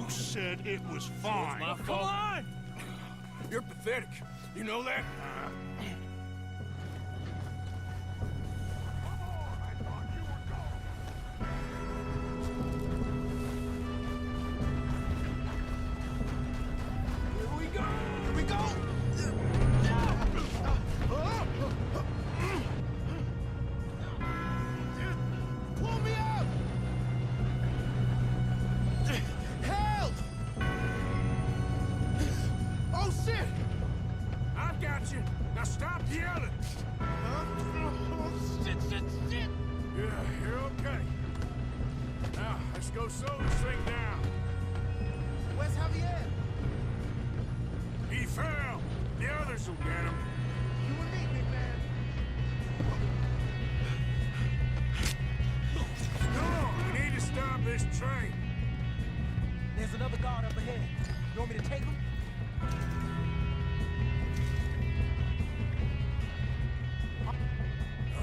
said it was fine. My fault. Come on! You're pathetic. You know that? Now stop yelling! Shit! Yeah, you're okay. Now, let's go slow this thing down. Where's Javier? He fell. The others will get him. You and me, big man. Come on, we need to stop this train. There's another guard up ahead. You want me to take him?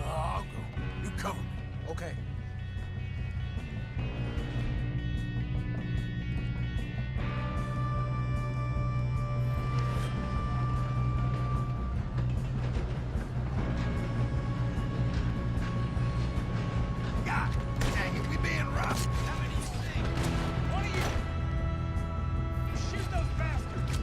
I'll go. You cover me. Okay. God dang it, we being rough. How many you see? One of you! Shoot those bastards!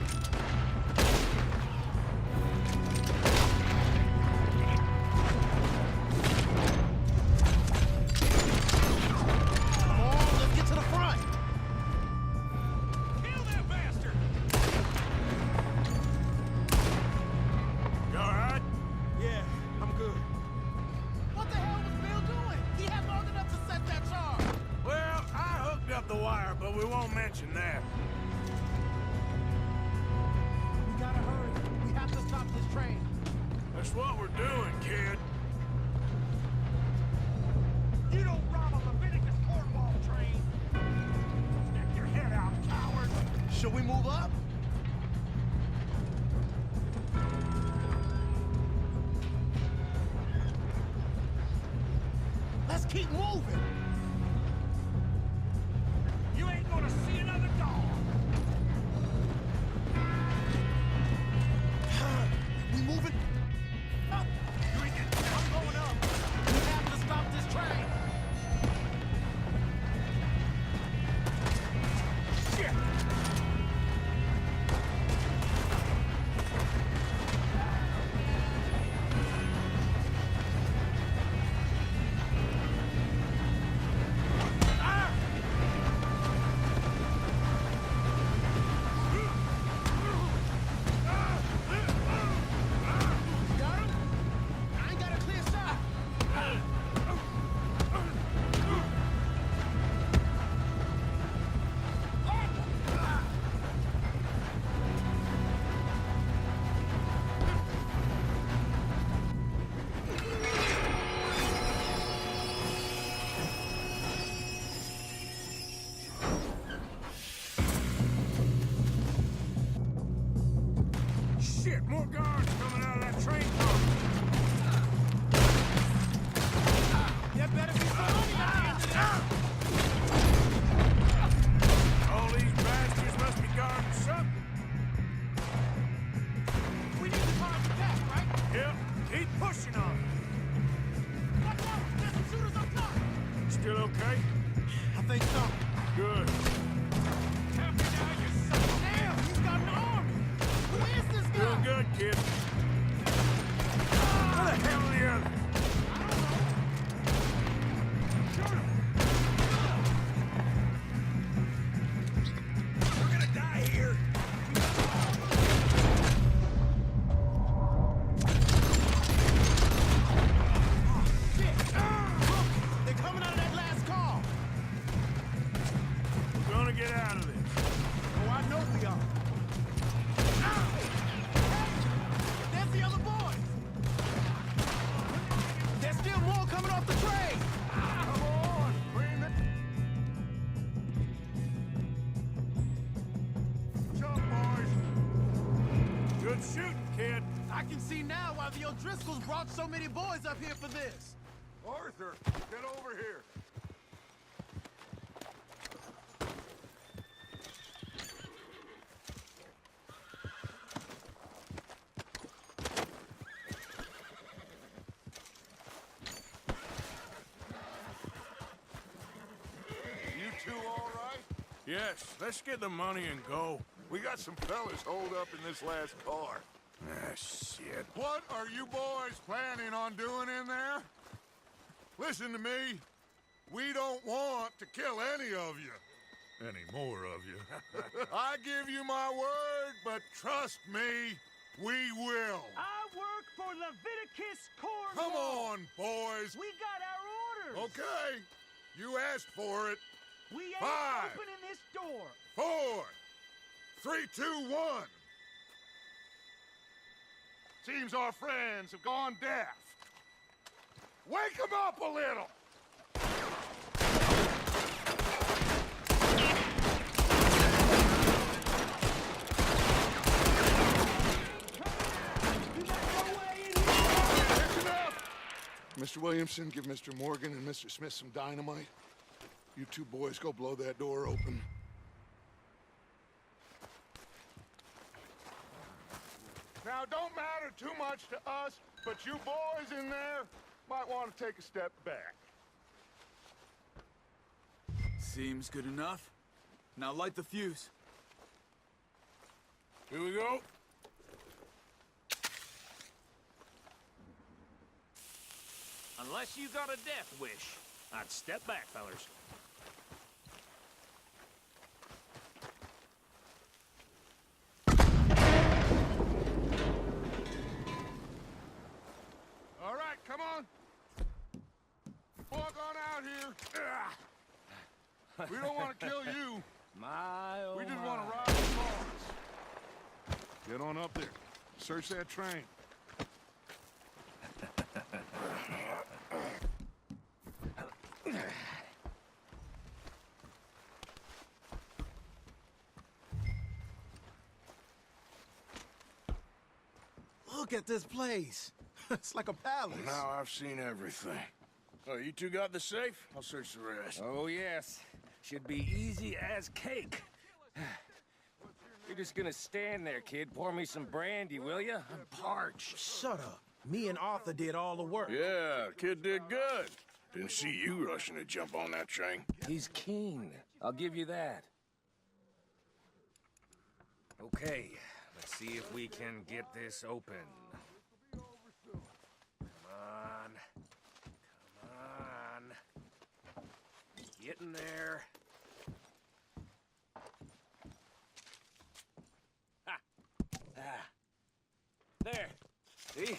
Come on, let's get to the front. Kill that bastard! You alright? Yeah, I'm good. What the hell was Bill doing? He had long enough to set that charge. Well, I hooked up the wire, but we won't mention that. We gotta hurry. We have to stop this train. That's what we're doing, kid. You don't rob a Leviticus cornball train! Stick your head out, coward! Should we move up? Let's keep moving. You ain't gonna see another dog! We moving up. You ain't getting down. I'm going up. We have to stop this train. Shit! You got him? I ain't got a clear shot. Shit, more guards coming out of that train car. There better be somebody at the end of this. All these bastards must be guarding something. We need the cars back, right? Yep, keep pushing on. Watch out! There's some shooters up top! Still okay? I think so. Good. Tap me now, you son of a... Damn, he's got an army! Who is this guy? Doing good, kid. Where the hell are the others? Shoot him! We're gonna die here! Shit! Look! They're coming out of that last car! We're gonna get out of this. Oh, I know we are. There's the other boys! There's still more coming off the train! Come on, bring it. Jump, boys. Good shooting, kid. I can see now why the O'Driscolls brought so many boys up here for this. Arthur, get over here. Yes, let's get the money and go. We got some fellas holed up in this last car. Ah, shit. What are you boys planning on doing in there? Listen to me. We don't want to kill any of you. Any more of you. I give you my word, but trust me, we will. I work for Leviticus Cornwall. Come on, boys. We got our orders. Okay. You asked for it. We ain't 5, opening this door. 4, 3, 2, 1. Seems our friends have gone deaf. Wake them up a little. Mr. Williamson, give Mr. Morgan and Mr. Smith some dynamite. You two boys go blow that door open. Now, don't matter too much to us, but you boys in there might want to take a step back. Seems good enough. Now light the fuse. Here we go. Unless you got a death wish, I'd step back, fellers. All right, come on. Walk on out here. We don't want to kill you. We just want to ride the cars. Get on up there. Search that train. Look at this place. It's like a palace. Now I've seen everything. Oh, you two got the safe? I'll search the rest. Oh, yes. Should be easy as cake. You're just gonna stand there, kid. Pour me some brandy, will you? I'm parched. Shut up. Me and Arthur did all the work. Yeah, kid did good. Didn't see you rushing to jump on that train. He's keen. I'll give you that. Okay, let's see if we can get this open. Come on. Come on. Get in there. Ha! Ah. There. See?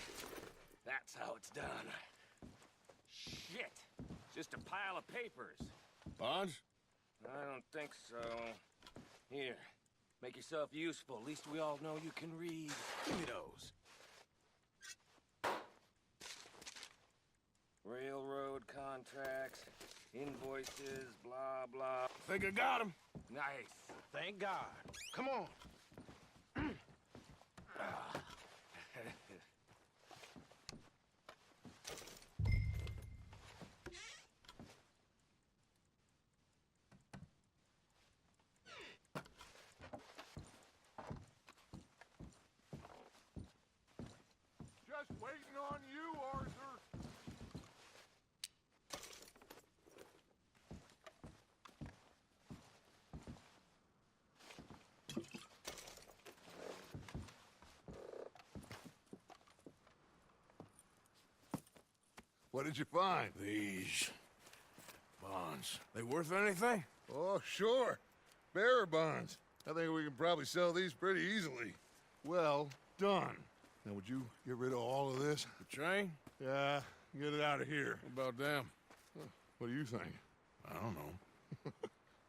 That's how it's done. Shit. Just a pile of papers. Bonds? I don't think so. Here. Make yourself useful. At least we all know you can read. Give me those. Railroad contracts, invoices, blah, blah. Think I got him. Nice. Thank God. Come on. Just waiting on you, Arthur. What did you find? These bonds. They worth anything? Oh, sure. Bearer bonds. I think we can probably sell these pretty easily. Well done. Now, would you get rid of all of this? The train? Yeah, get it out of here. What about them? What do you think? I don't know.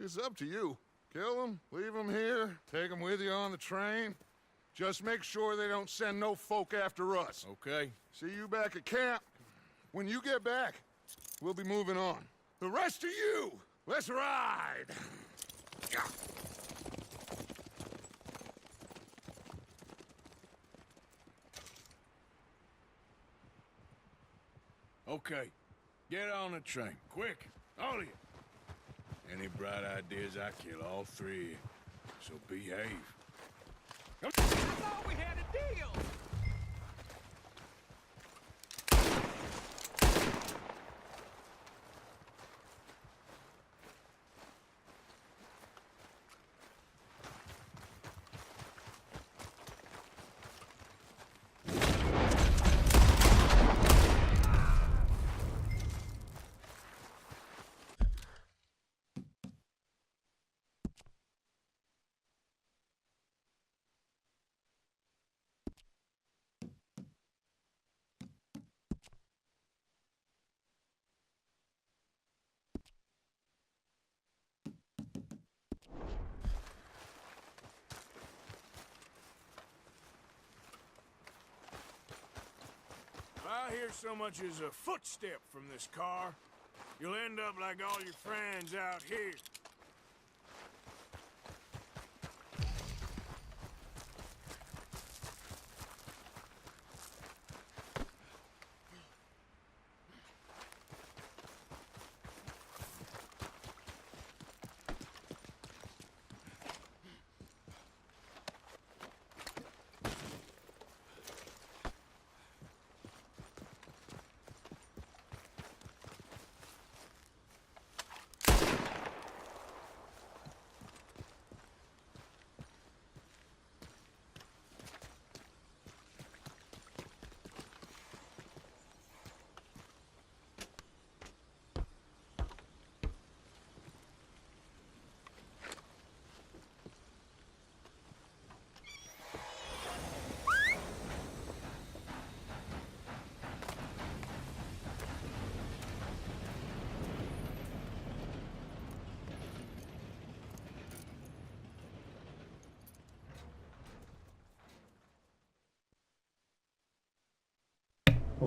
It's up to you. Kill them, leave them here, take them with you on the train. Just make sure they don't send no folk after us. Okay. See you back at camp. When you get back, we'll be moving on. The rest of you, let's ride! Okay, get on the train, quick, all of you. Any bright ideas, I kill all three of you, so behave. I thought we had a deal. hear so much as a footstep from this car, you'll end up like all your friends out here.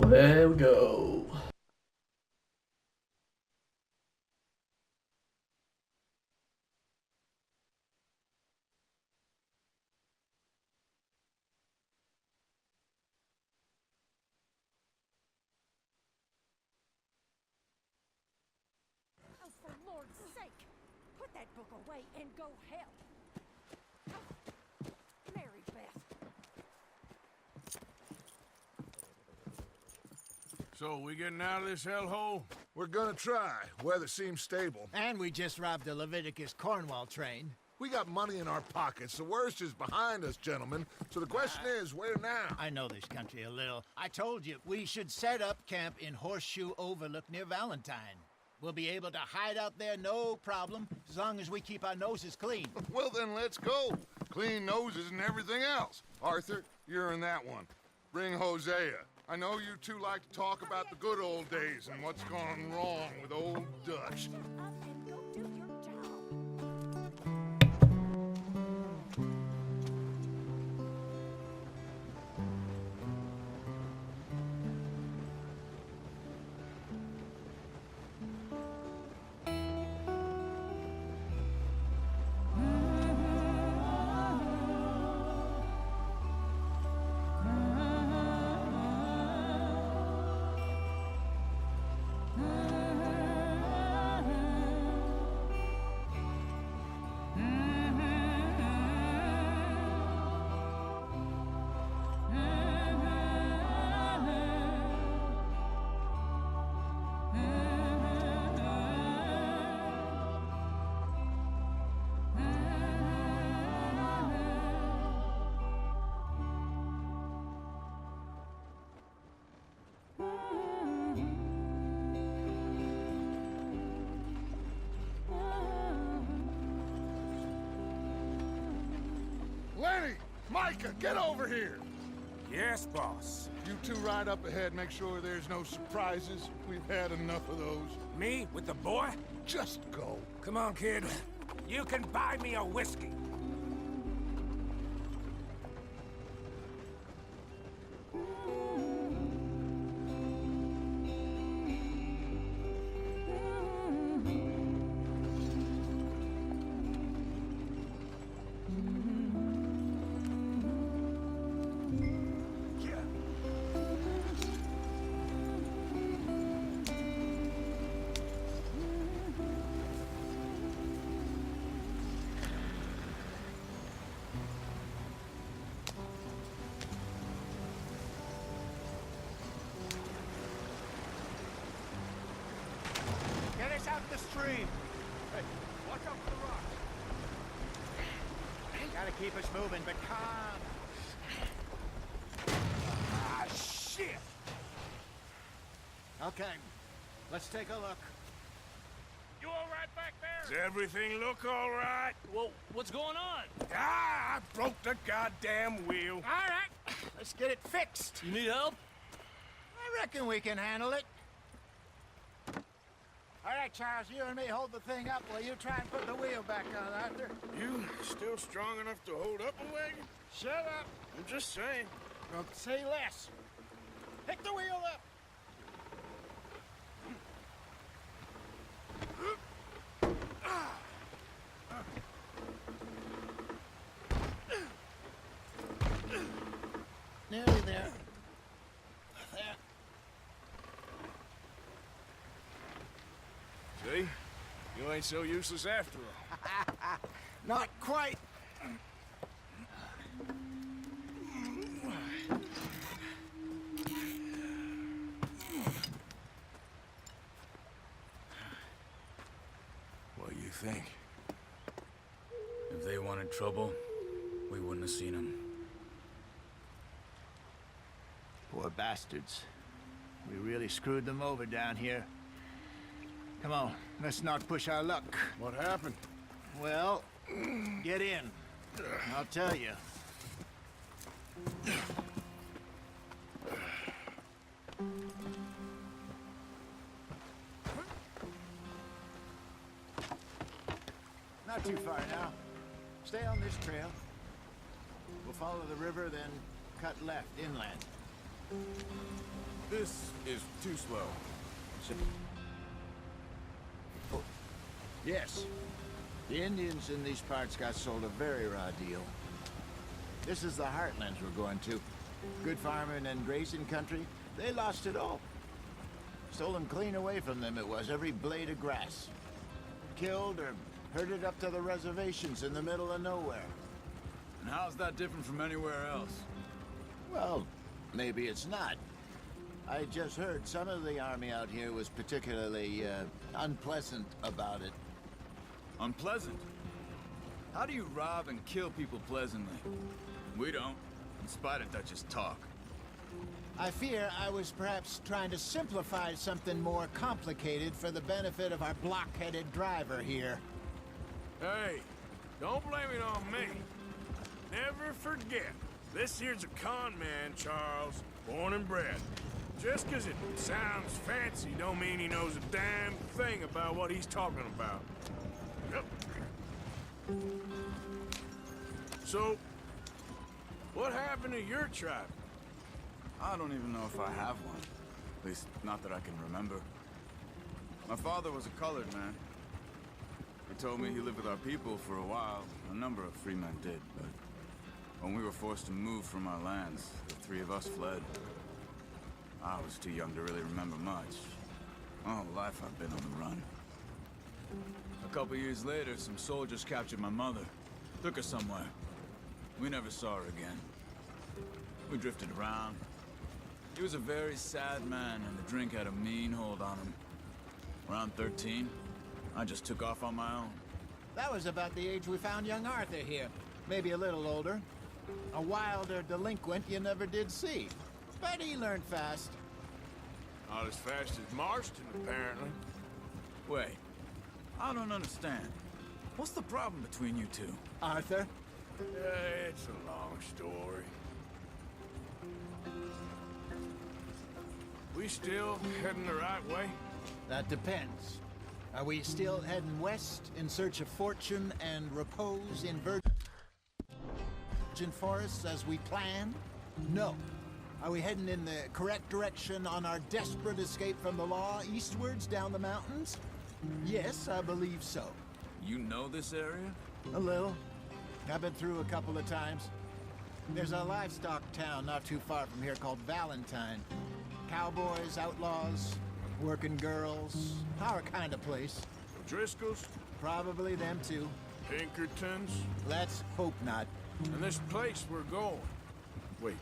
There we go. Oh, for Lord's sake! Put that book away and go help! Oh, Mary Beth. So, we getting out of this hellhole? We're gonna try. Weather seems stable. And we just robbed the Leviticus Cornwall train. We got money in our pockets. The worst is behind us, gentlemen. So the question is, where now? I know this country a little. I told you, we should set up camp in Horseshoe Overlook near Valentine. We'll be able to hide out there no problem, as long as we keep our noses clean. Well, then let's go. Clean noses and everything else. Arthur, you're in that one. Bring Hosea. I know you two like to talk about the good old days and what's gone wrong with old Dutch. Up and go do your job. Lenny! Micah, get over here! Yes, boss. You two ride up ahead, make sure there's no surprises. We've had enough of those. Me with the boy? Just go. Come on, kid. You can buy me a whiskey. Get us out the stream! Hey, watch out for the rocks. Gotta keep us moving, but calm. Ah, shit! Okay, let's take a look. You all right back there? Does everything look all right? Well, what's going on? Ah, I broke the goddamn wheel. All right, let's get it fixed. You need help? I reckon we can handle it. All right, Charles, you and me hold the thing up while you try and put the wheel back on, Arthur. You still strong enough to hold up a wagon? Shut up. I'm just saying. Don't say less. Pick the wheel up. Nearly there. There. See? You ain't so useless after all. Not quite. What do you think? If they wanted trouble, we wouldn't have seen them. Poor bastards. We really screwed them over down here. Come on, let's not push our luck. What happened? Well, get in. I'll tell you. Not too far now. Stay on this trail. We'll follow the river, then cut left inland. This is too slow. Yes. The Indians in these parts got sold a very raw deal. This is the heartlands we're going to. Good farming and grazing country. They lost it all. Stolen clean away from them it was, every blade of grass. Killed or herded up to the reservations in the middle of nowhere. And how's that different from anywhere else? Well, maybe it's not. I just heard some of the army out here was particularly unpleasant about it. Unpleasant? How do you rob and kill people pleasantly? We don't, in spite of Dutch's talk. I fear I was perhaps trying to simplify something more complicated for the benefit of our block-headed driver here. Hey, don't blame it on me. Never forget, this here's a con man, Charles, born and bred. Just 'cause it sounds fancy don't mean he knows a damn thing about what he's talking about. Yep. So, what happened to your tribe? I don't even know if I have one. At least, not that I can remember. My father was a colored man. He told me he lived with our people for a while. A number of free men did, but when we were forced to move from our lands, the three of us fled. I was too young to really remember much. My whole life I've been on the run. A couple years later, some soldiers captured my mother. Took her somewhere. We never saw her again. We drifted around. He was a very sad man, and the drink had a mean hold on him. Around 13, I just took off on my own. That was about the age we found young Arthur here. Maybe a little older. A wilder delinquent you never did see. But he learned fast. Not as fast as Marston, apparently. Wait, I don't understand. What's the problem between you two? Arthur? It's a long story. We still heading the right way? That depends. Are we still heading west in search of fortune and repose in virgin forests as we planned? No. Are we heading in the correct direction on our desperate escape from the law eastwards down the mountains? Yes, I believe so. You know this area? A little. I've been through a couple of times. There's a livestock town not too far from here called Valentine. Cowboys, outlaws, working girls, our kind of place. Driscoll's, Probably them too. Pinkertons, Let's hope not. and this place we're going. Wait,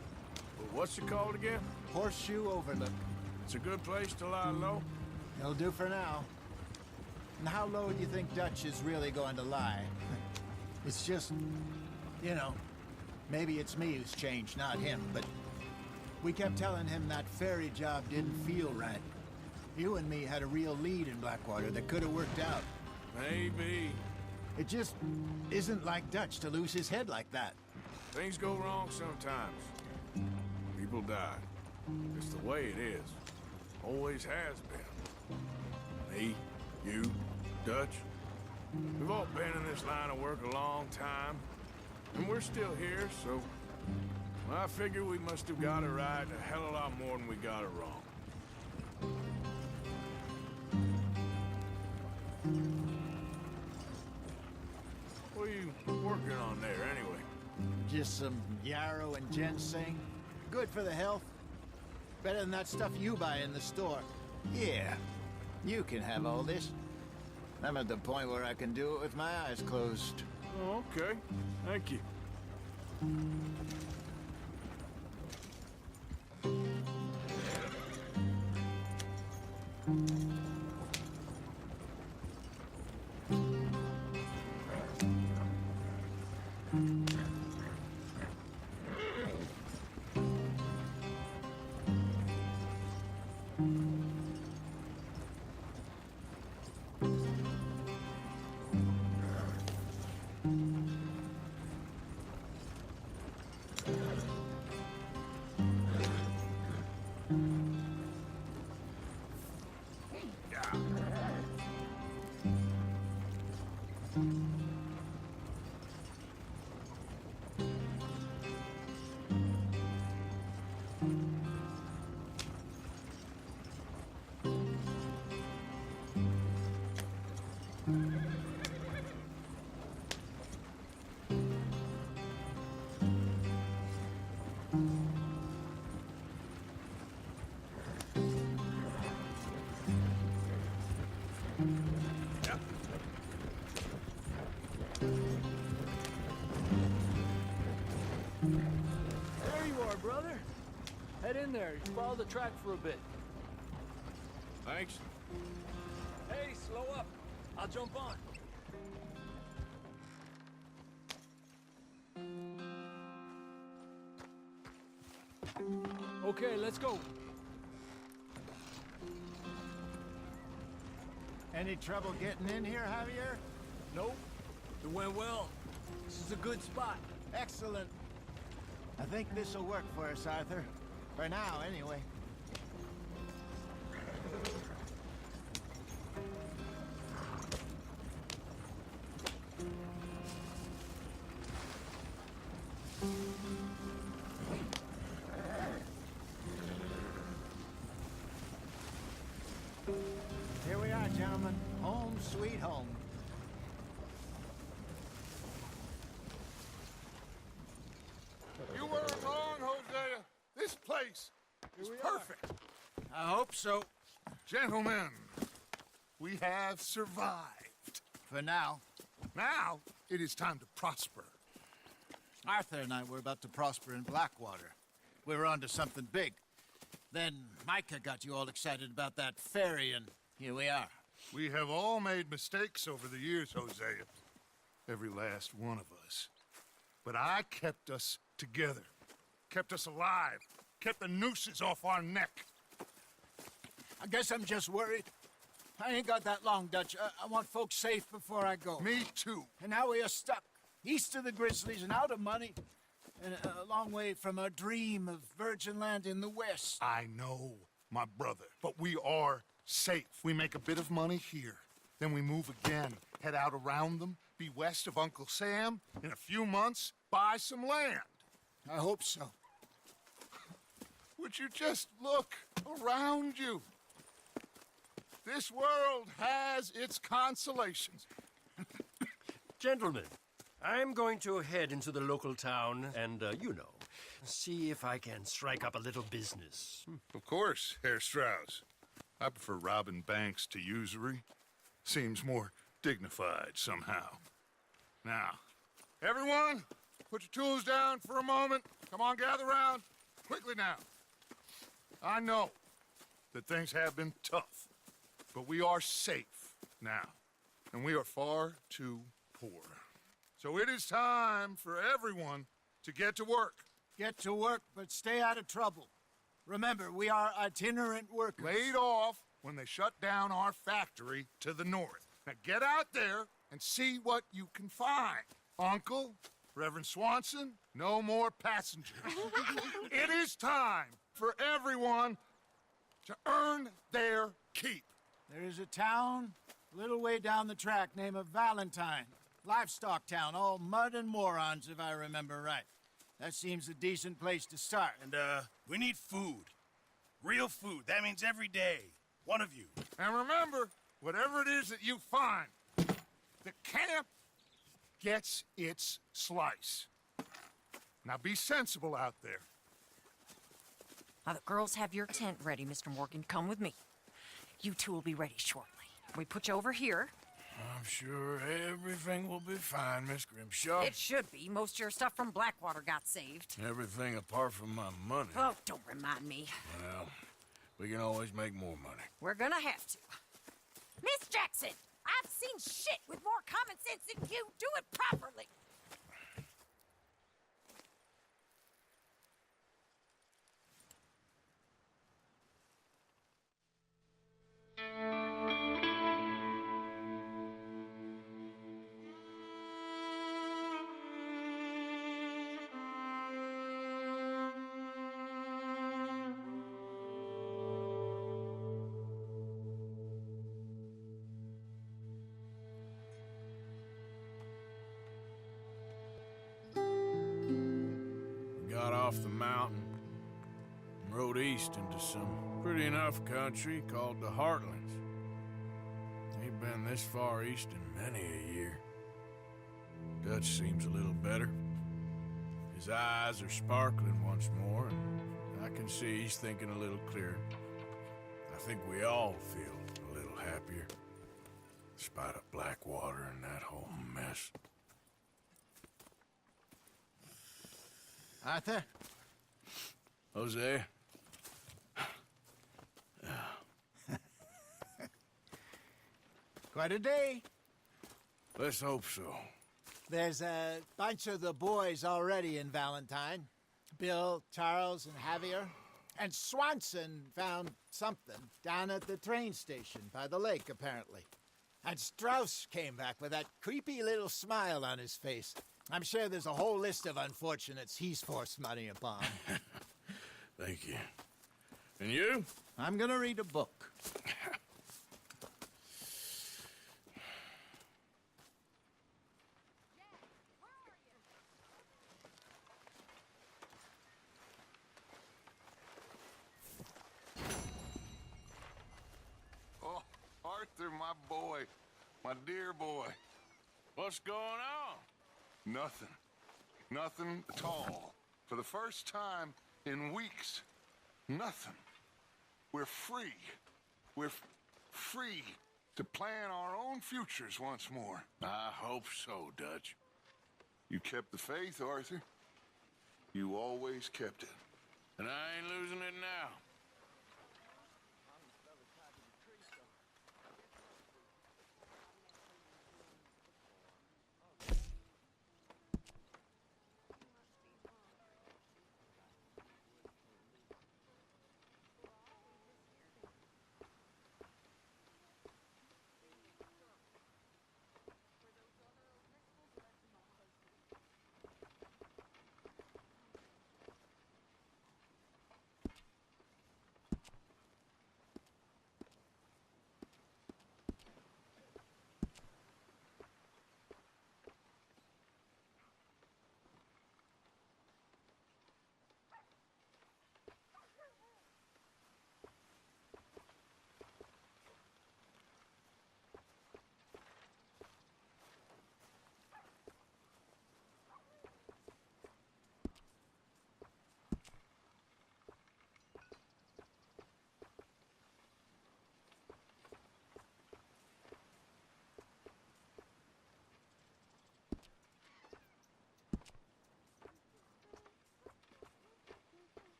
what's it called again? Horseshoe Overlook. It's a good place to lie low. It'll do for now. And how low do you think Dutch is really going to lie? It's just, you know, maybe it's me who's changed, not him, but we kept telling him that ferry job didn't feel right. You and me had a real lead in Blackwater that could have worked out. Maybe. It just isn't like Dutch to lose his head like that. Things go wrong sometimes. People die. It's the way it is. Always has been. Me, you, Dutch. We've all been in this line of work a long time. And we're still here, so... well, I figure we must have got it right a hell of a lot more than we got it wrong. What are you working on there, anyway? Just some yarrow and ginseng. Good for the health. Better than that stuff you buy in the store. Yeah, you can have all this. I'm at the point where I can do it with my eyes closed. Oh, okay. Thank you. There you are, brother. Head in there. Follow the track for a bit. Thanks. Hey, slow up. I'll jump on. Okay, let's go. Any trouble getting in here, Javier? Nope. It went well. This is a good spot. Excellent. I think this'll work for us, Arthur. For now, anyway. Here we are, gentlemen. Home sweet home. You weren't wrong, Hosea. This place is perfect. I hope so. Gentlemen, we have survived. For now. Now, it is time to prosper. Arthur and I were about to prosper in Blackwater. We were onto something big. Then Micah got you all excited about that ferry, and here we are. We have all made mistakes over the years, Hosea. Every last one of us. But I kept us together. Kept us alive. Kept the nooses off our neck. I guess I'm just worried. I ain't got that long, Dutch. I want folks safe before I go. Me too. And now we are stuck, east of the Grizzlies and out of money, and a long way from our dream of virgin land in the west. I know, my brother. But we are safe. We make a bit of money here. Then we move again, head out around them, be west of Uncle Sam. In a few months, buy some land. I hope so. Would you just look around you? This world has its consolations. Gentlemen, I'm going to head into the local town and, see if I can strike up a little business. Of course, Herr Strauss. I prefer robbing banks to usury. Seems more dignified somehow. Now, everyone, put your tools down for a moment. Come on, gather round. Quickly now. I know that things have been tough, but we are safe now, and we are far too poor. So it is time for everyone to get to work. Get to work, but stay out of trouble. Remember, we are itinerant workers. Laid off when they shut down our factory to the north. Now get out there and see what you can find. Uncle, Reverend Swanson, no more passengers. It is time for everyone to earn their keep. There is a town a little way down the track named Valentine. Livestock town, all mud and morons, if I remember right. That seems a decent place to start. And, we need food. Real food. That means every day. One of you. And remember, whatever it is that you find, the camp gets its slice. Now be sensible out there. Now, the girls have your tent ready, Mr. Morgan. Come with me. You two will be ready shortly. We put you over here. I'm sure everything will be fine, Miss Grimshaw. It should be. Most of your stuff from Blackwater got saved. Everything apart from my money. Oh, don't remind me. Well, we can always make more money. We're gonna have to. Miss Jackson, I've seen shit with more common sense than you. Do it properly. Got off the mountain and rode east into some pretty enough country called the Heartlands. Ain't been this far east in many a year. Dutch seems a little better. His eyes are sparkling once more, and I can see he's thinking a little clearer. I think we all feel a little happier, despite of Blackwater and that whole mess. Arthur? Jose? Quite a day. Let's hope so. There's a bunch of the boys already in Valentine. Bill, Charles, and Javier. And Swanson found something down at the train station by the lake, apparently. And Strauss came back with that creepy little smile on his face. I'm sure there's a whole list of unfortunates he's forced money upon. Thank you. And you? I'm gonna read a book. Oh, Arthur, my boy. My dear boy. What's going on? Nothing. Nothing at all. For the first time in weeks. Nothing. We're free. We're free to plan our own futures once more. I hope so, Dutch. You kept the faith, Arthur. You always kept it. And I ain't losing it now.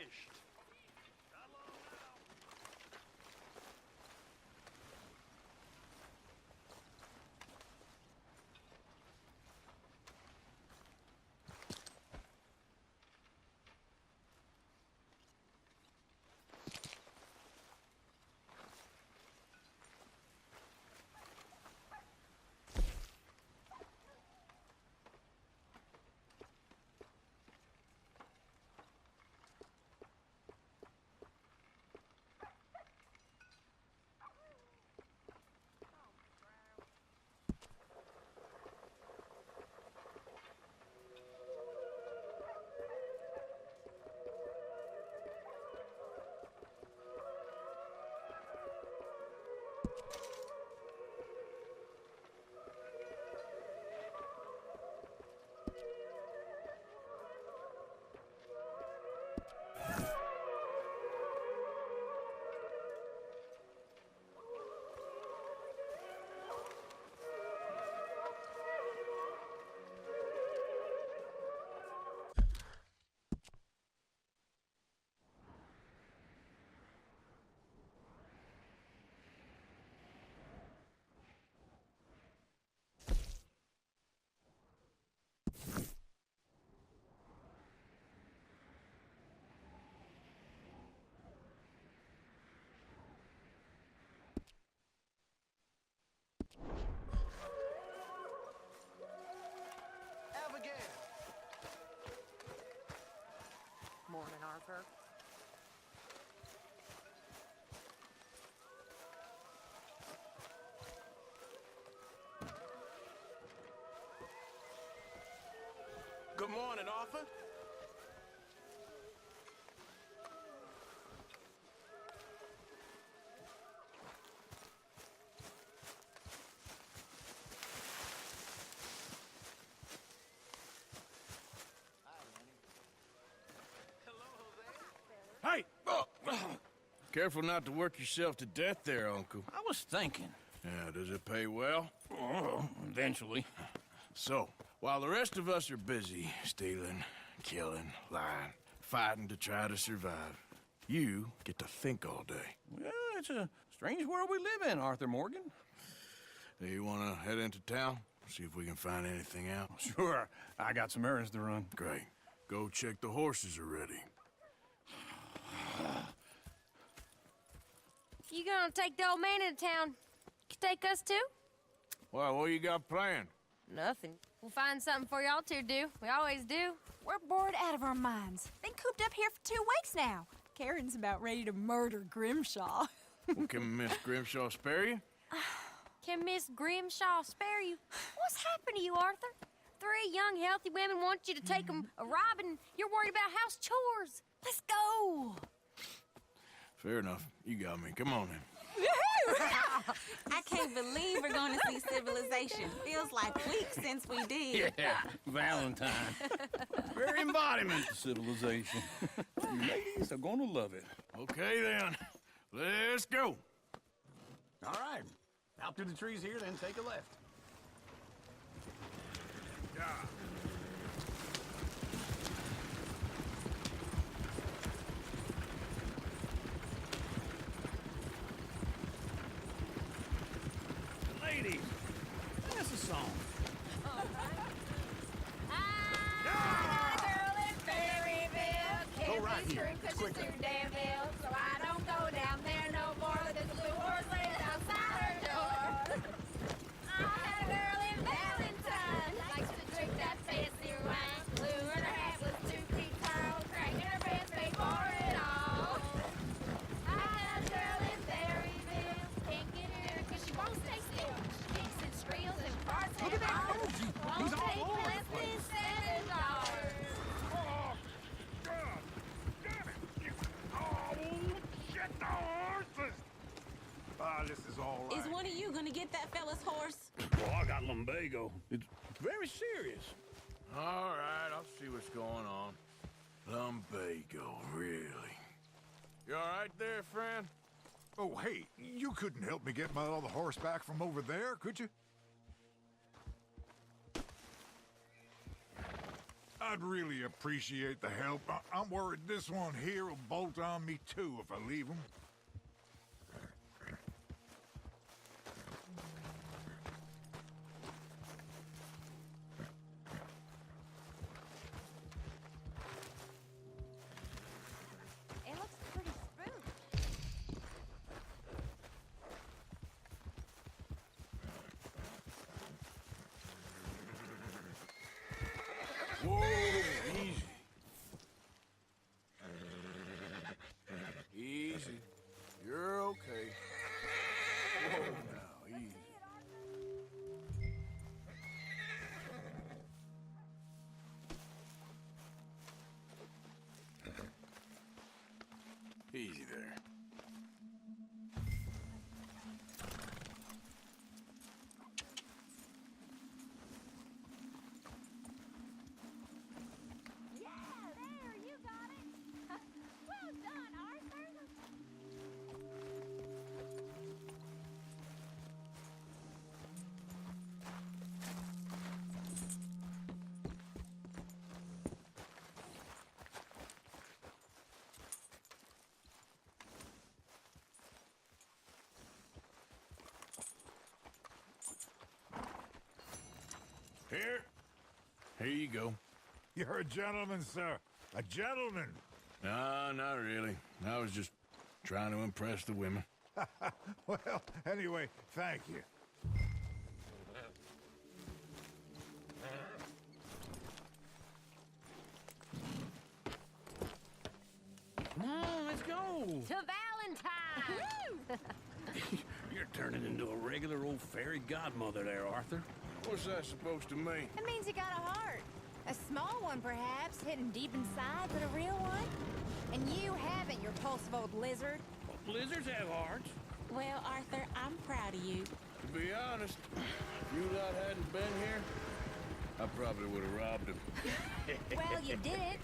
finished. Morning, Arthur. Good morning, Arthur. Hey! Careful not to work yourself to death there, Uncle. I was thinking. Yeah, does it pay well? Oh, eventually. So, while the rest of us are busy stealing, killing, lying, fighting to try to survive, you get to think all day. Well, it's a strange world we live in, Arthur Morgan. Hey, you want to head into town? See if we can find anything out? Sure. I got some errands to run. Great. Go check the horses are ready. You gonna take the old man into town? You take us too? Well, what you got planned? Nothing. We'll find something for y'all to do. We always do. We're bored out of our minds. Been cooped up here for 2 weeks now. Karen's about ready to murder Grimshaw. Well, can Miss Grimshaw spare you? Can Miss Grimshaw spare you? What's happened to you, Arthur? 3 young, healthy women want you to take them a robbing. You're worried about house chores. Let's go. Fair enough. You got me. Come on then. I can't believe we're going to see civilization. Feels like weeks since we did. Yeah, Valentine. Very embodiment of civilization. You ladies are gonna love it. Okay then. Let's go. All right. Out through the trees here, then take a left. Yeah. Ladies, that's a song. Go right here. It's quicker. So I don't go down there no more. There's a blue horse laid outside her door. I had a girl in Valentine. Likes to drink that fancy wine. Blue and her hat was 2 feet tall. Cracking her pants paid for it all. I had a girl in Berryville. Can't get her 'cause she won't stay still. She kicks and squeals and farts and all. Won't take less than $7. This is all right. Is one of you gonna get that fella's horse? Well, I got lumbago. It's very serious. All right, I'll see what's going on. Lumbago, really? You all right there, friend? Oh, hey, you couldn't help me get my other horse back from over there, could you? I'd really appreciate the help. I'm worried this one here will bolt on me too if I leave him. It looks pretty spooky. Whoa, easy. Easy. You're okay. Whoa, now, easy. Easy there. Yeah, there, you got it. Well done, Arthur. Here you go. You're a gentleman, sir. A gentleman. No, not really. I was just trying to impress the women. Well, anyway, thank you. Come on, let's go. To Valentine! You're turning into a regular old fairy godmother there, Arthur. What's that supposed to mean? It means you got a heart. A small one, perhaps, hidden deep inside, but a real one. And you haven't, you repulsive old lizard. Well, blizzards have hearts. Well, Arthur, I'm proud of you. To be honest, if you lot hadn't been here, I probably would have robbed him. Well, you did it.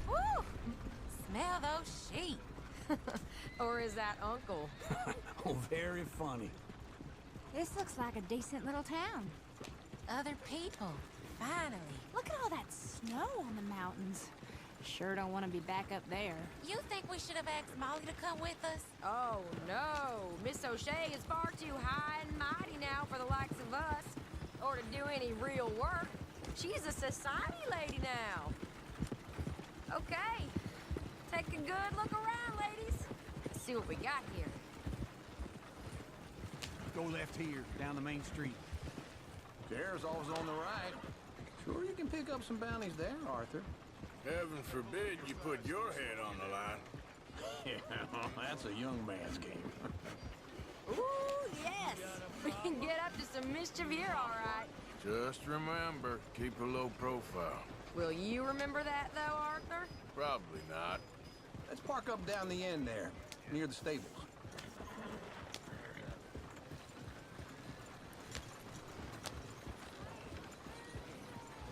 Woo! Smell those sheep. Or is that Uncle? Oh, very funny. This looks like a decent little town. Other people. Finally. Look at all that snow on the mountains. Sure don't want to be back up there. You think we should have asked Molly to come with us? Oh, no. Miss O'Shea is far too high and mighty now for the likes of us. Or to do any real work. She's a society lady now. Okay. Take a good look around, ladies. Let's see what we got here. Go left here, down the main street. There's always on the right. Sure, you can pick up some bounties there, Arthur. Heaven forbid you put your head on the line. Yeah, that's a young man's game. Ooh, yes. We can get up to some mischief here, all right. Just remember, keep a low profile. Will you remember that, though, Arthur? Probably not. Let's park up down the end there, near the stables.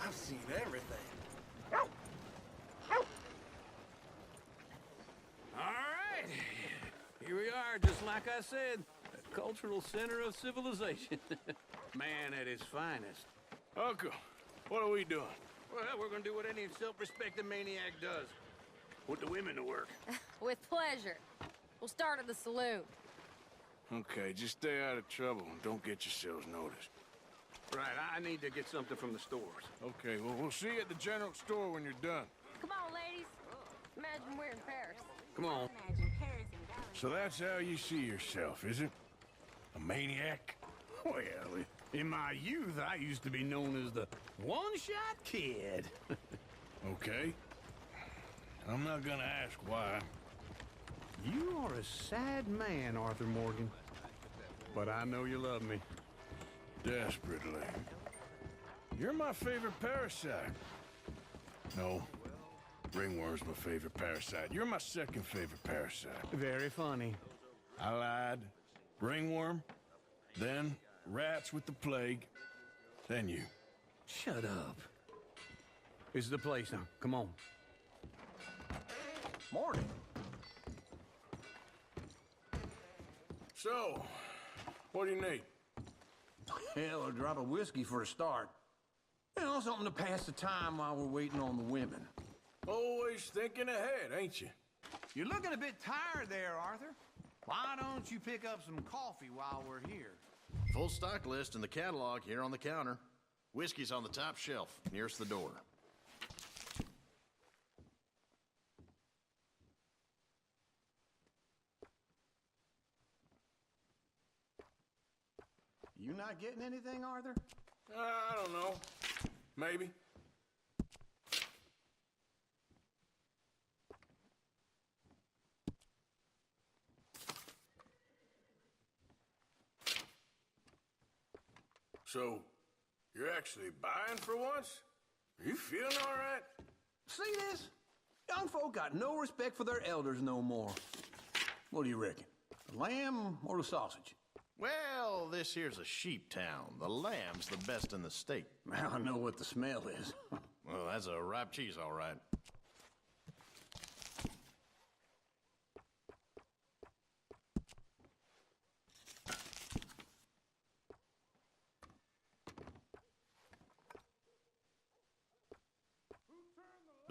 I've seen everything. All right. Here we are, just like I said. The cultural center of civilization. Man at his finest. Uncle, what are we doing? Well, we're gonna do what any self-respecting maniac does. Put the women to work. With pleasure. We'll start at the saloon. Okay, just stay out of trouble and don't get yourselves noticed. Right, I need to get something from the stores. Okay, well, we'll see you at the general store when you're done. Come on, ladies. Imagine we're in Paris. Come on. Imagine Paris and Gallen. So that's how you see yourself, is it? A maniac? Well, in my youth, I used to be known as the one-shot kid. Okay. I'm not gonna ask why. You are a sad man, Arthur Morgan. But I know you love me. Desperately. You're my favorite parasite. No. Ringworm's my favorite parasite. You're my second favorite parasite. Very funny. I lied. Ringworm, then rats with the plague, then you. Shut up. This is the place now. Come on. Morning. So, what do you need? Hell, a drop of whiskey for a start. You know, something to pass the time while we're waiting on the women. Always thinking ahead, ain't you? You're looking a bit tired there, Arthur. Why don't you pick up some coffee while we're here? Full stock list in the catalog here on the counter. Whiskey's on the top shelf, nearest the door. You not getting anything, Arthur? I don't know. Maybe. So, you're actually buying for once? Are you feeling all right? See this? Young folk got no respect for their elders no more. What do you reckon? The lamb or the sausage? Well, this here's a sheep town. The lamb's the best in the state. I know what the smell is. Well, that's a ripe cheese, all right.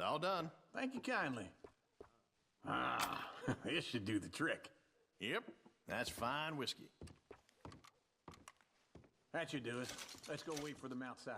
All done. Thank you kindly. Ah, this should do the trick. Yep, that's fine whiskey. That should do it. Let's go wait for them outside.